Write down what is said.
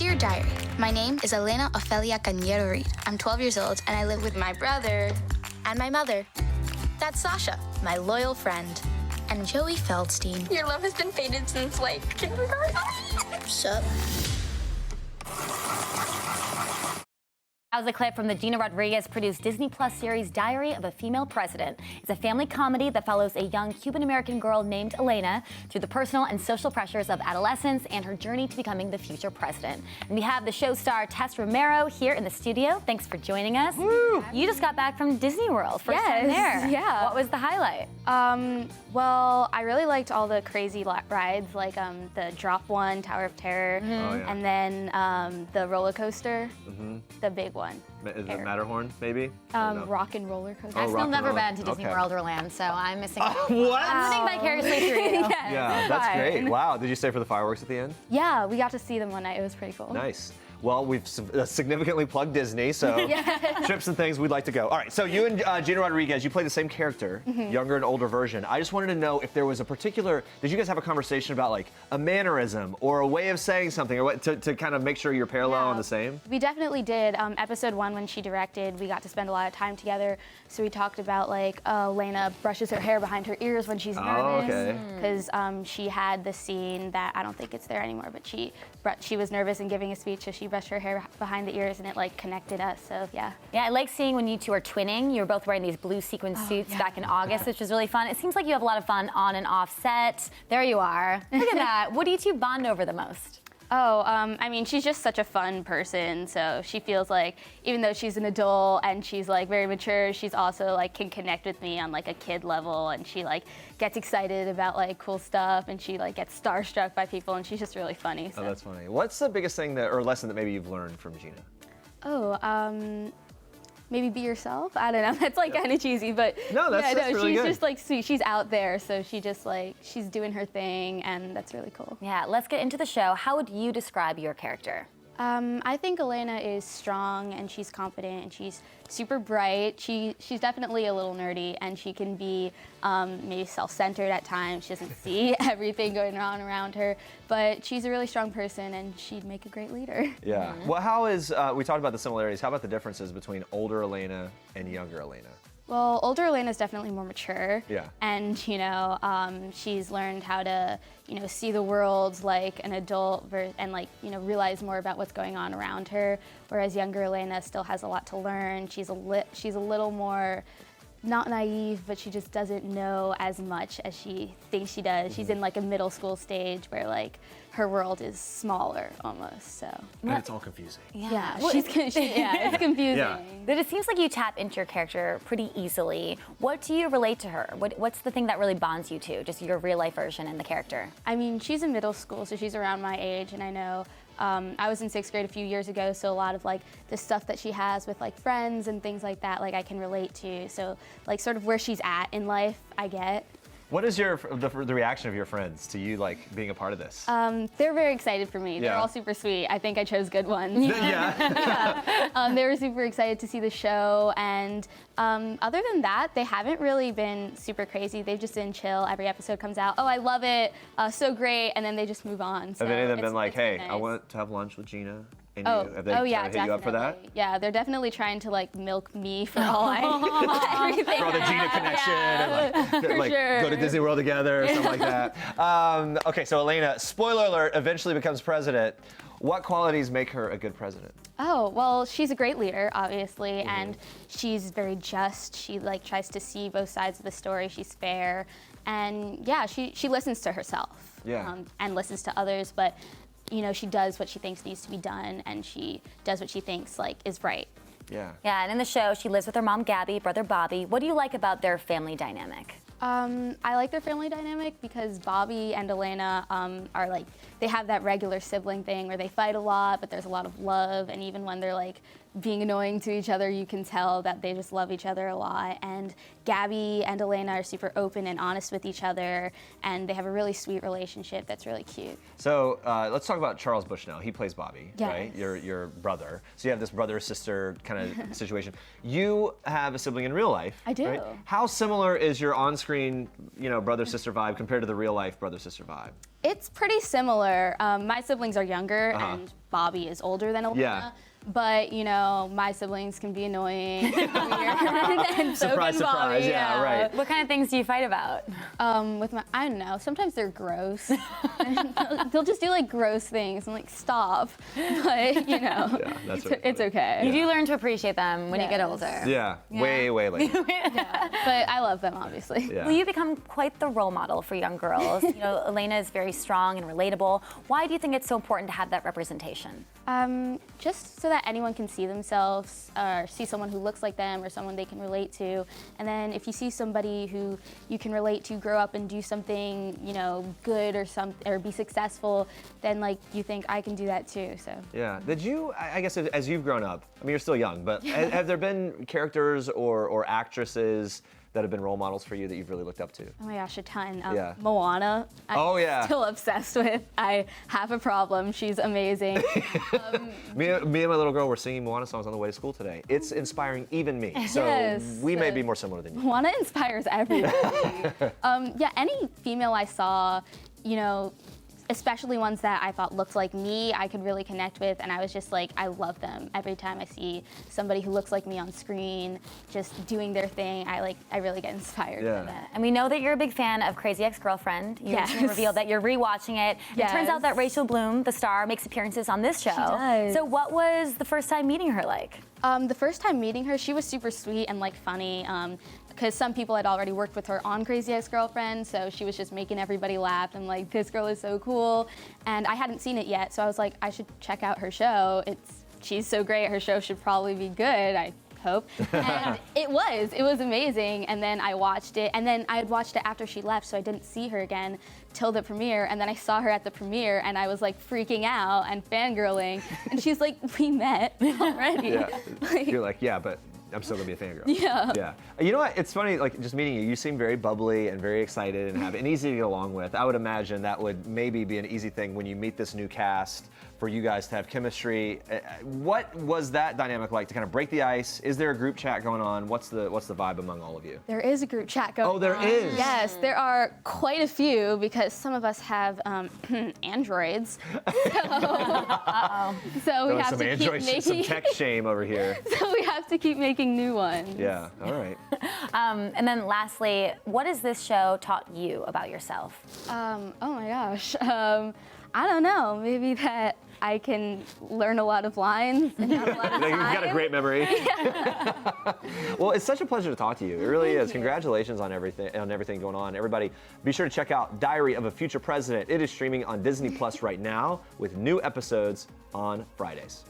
Dear Diary, my name is Elena Ofelia Cañero Reed. I'm 12 years old and I live with my brother and my mother. That's Sasha, my loyal friend, and Joey Feldstein. Your love has been faded since, like, kindergarten. Sup? That was a clip from the Gina Rodriguez-produced Disney Plus series Diary of a Female President. It's a family comedy that follows a young Cuban-American girl named Elena through the personal and social pressures of adolescence and her journey to becoming the future president. And we have the show star Tess Romero here in the studio. Thanks for joining us. Woo. You just got back from Disney World, first time there. Yeah. What was the highlight? Well, I really liked all the crazy rides, like the drop one, Tower of Terror, and then the roller coaster, the big one. Is it Matterhorn, maybe? Rock and roller coaster. I've still Rock and never Roller. been to Disney Okay. World or Land, so I'm missing out. What? I'm living vicariously through you. Yeah, that's fine. great. Wow, did you stay for the fireworks at the end? Yeah, we got to see them one night. It was pretty cool. Nice. Well, we've significantly plugged Disney, so trips and things, we'd like to go. All right, so you and Gina Rodriguez, you play the same character, younger and older version. I just wanted to know if there was a particular, did you guys have a conversation about like a mannerism or a way of saying something or what, to kind of make sure you're parallel and the same? We definitely did. Episode 1, when she directed, we got to spend a lot of time together. So we talked about like Lena brushes her hair behind her ears when she's nervous. Because she had the scene that, I don't think it's there anymore, but she was nervous and giving a speech, so she brushed her hair behind the ears and it like connected us, so yeah. Yeah, I like seeing when you two are twinning. You were both wearing these blue sequin suits back in August, which was really fun. It seems like you have a lot of fun on and off set. There you are. Look at that. What do you two bond over the most? I mean, she's just such a fun person, so she feels like, even though she's an adult and she's like very mature, she's also like can connect with me on like a kid level, and she like gets excited about like cool stuff, and she like gets starstruck by people, and she's just really funny. So. Oh, that's funny. What's the biggest thing that, or lesson that maybe you've learned from Gina? Maybe be yourself. I don't know. That's like kind of cheesy, but that's really she's good. just like sweet. She's out there, so she just like she's doing her thing, and that's really cool. Yeah, let's get into the show. How would you describe your character? I think Elena is strong and she's confident and she's super bright. She's definitely a little nerdy and she can be maybe self-centered at times. She doesn't see everything going on around her, but she's a really strong person and she'd make a great leader. Yeah. Well, how is, we talked about the similarities, how about the differences between older Elena and younger Elena? Well, older Elena's definitely more mature. Yeah. And, she's learned how to, see the world like an adult and like, realize more about what's going on around her. Whereas younger Elena still has a lot to learn. She's a little more, not naive, but she just doesn't know as much as she thinks she does. She's in like a middle school stage where like her world is smaller almost, so. And it's all confusing. Yeah, it's confusing. Yeah. But it seems like you tap into your character pretty easily. What do you relate to her? What's the thing that really bonds you to, just your real life version and the character? I mean, she's in middle school, so she's around my age, and I know I was in 6th grade a few years ago, so a lot of like the stuff that she has with like friends and things like that, like I can relate to. So like sort of where she's at in life, I get. What is the reaction of your friends to you like being a part of this? They're very excited for me. They're Yeah. all super sweet. I think I chose good ones. Yeah. They were super excited to see the show, and other than that, they haven't really been super crazy. They've just been chill. Every episode comes out, oh, I love it, so great, and then they just move on. So Have any of them been like, hey, nice. I want to have lunch with Gina? And Oh, have they yeah, hit you up for that? Yeah, they're definitely trying to like milk me for all everything. For all the Gina connection and like go to Disney World together or something like that. Okay, so Elena, spoiler alert, eventually becomes president. What qualities make her a good president? Oh, well, she's a great leader, obviously, and she's very just. She like tries to see both sides of the story. She's fair, and yeah, she listens to herself and listens to others, but she does what she thinks needs to be done, and she does what she thinks like is right. Yeah. Yeah, and in the show, she lives with her mom, Gabby, brother, Bobby. What do you like about their family dynamic? I like their family dynamic because Bobby and Elena are like, they have that regular sibling thing where they fight a lot, but there's a lot of love, and even when they're like being annoying to each other, you can tell that they just love each other a lot. And Gabby and Elena are super open and honest with each other, and they have a really sweet relationship that's really cute. So let's talk about Charles Bushnell. He plays Bobby, Yes. right? Your brother. So you have this brother-sister kind of situation. You have a sibling in real life. I do. Right? How similar is your on-screen, brother-sister vibe compared to the real-life brother-sister vibe? It's pretty similar. My siblings are younger, and Bobby is older than Elena. Yeah. But, you know, my siblings can be annoying and weird, and so Surprise, can Bobby. surprise, yeah, right. What kind of things do you fight about? I don't know, sometimes they're gross. They'll just do like gross things. I'm like, stop. But, you know, it's okay. You do learn to appreciate them when you get older. Yeah, way later. But I love them, obviously. Yeah. Well, you become quite the role model for young girls. You know, Elena is very strong and relatable. Why do you think it's so important to have that representation? Just so that anyone can see themselves or see someone who looks like them or someone they can relate to. And then if you see somebody who you can relate to grow up and do something, you know, good or be successful, then like you think I can do that too. So Yeah. Did you, I guess as you've grown up, I mean, you're still young, but have there been characters or actresses that have been role models for you that you've really looked up to? Oh my gosh, a ton. Yeah. Moana. I'm Oh, still obsessed with. I have a problem. She's amazing. Me and my little girl were singing Moana songs on the way to school today. It's inspiring even me. So Yes. we may be more similar than you. Moana inspires everybody. Yeah, any female I saw, you know, especially ones that I thought looked like me, I could really connect with, and I was just like, I love them. Every time I see somebody who looks like me on screen, just doing their thing, I really get inspired by that. And we know that you're a big fan of Crazy Ex-Girlfriend. You recently revealed that you're rewatching it. It turns out that Rachel Bloom, the star, makes appearances on this show. She does. So what was the first time meeting her like? The first time meeting her, she was super sweet and like funny. Because some people had already worked with her on Crazy Ex-Girlfriend, so she was just making everybody laugh and like, this girl is so cool. And I hadn't seen it yet, so I was like, I should check out her show. She's so great, her show should probably be good, I hope. And it was amazing. And then I watched it, and then I had watched it after she left, so I didn't see her again till the premiere. And then I saw her at the premiere, and I was like freaking out and fangirling. And she's like, we met already. Yeah. You're like, yeah, but I'm still gonna be a fangirl. Yeah. Yeah. You know what? It's funny, like just meeting you. You seem very bubbly and very excited and easy to get along with. I would imagine that would maybe be an easy thing when you meet this new cast for you guys to have chemistry. What was that dynamic like to kind of break the ice? Is there a group chat going on? What's the vibe among all of you? There is a group chat going on. Oh, there is? Yes, there are quite a few because some of us have androids. So we have to keep making some tech shame over here. So we have to keep making new ones. Yeah, all right. And then lastly, what has this show taught you about yourself? Oh my gosh. I don't know. Maybe that I can learn a lot of lines and have a lot of time. You've got a great memory. Well, it's such a pleasure to talk to you. It really is. Congratulations on everything going on. Everybody, be sure to check out Diary of a Future President. It is streaming on Disney Plus right now with new episodes on Fridays.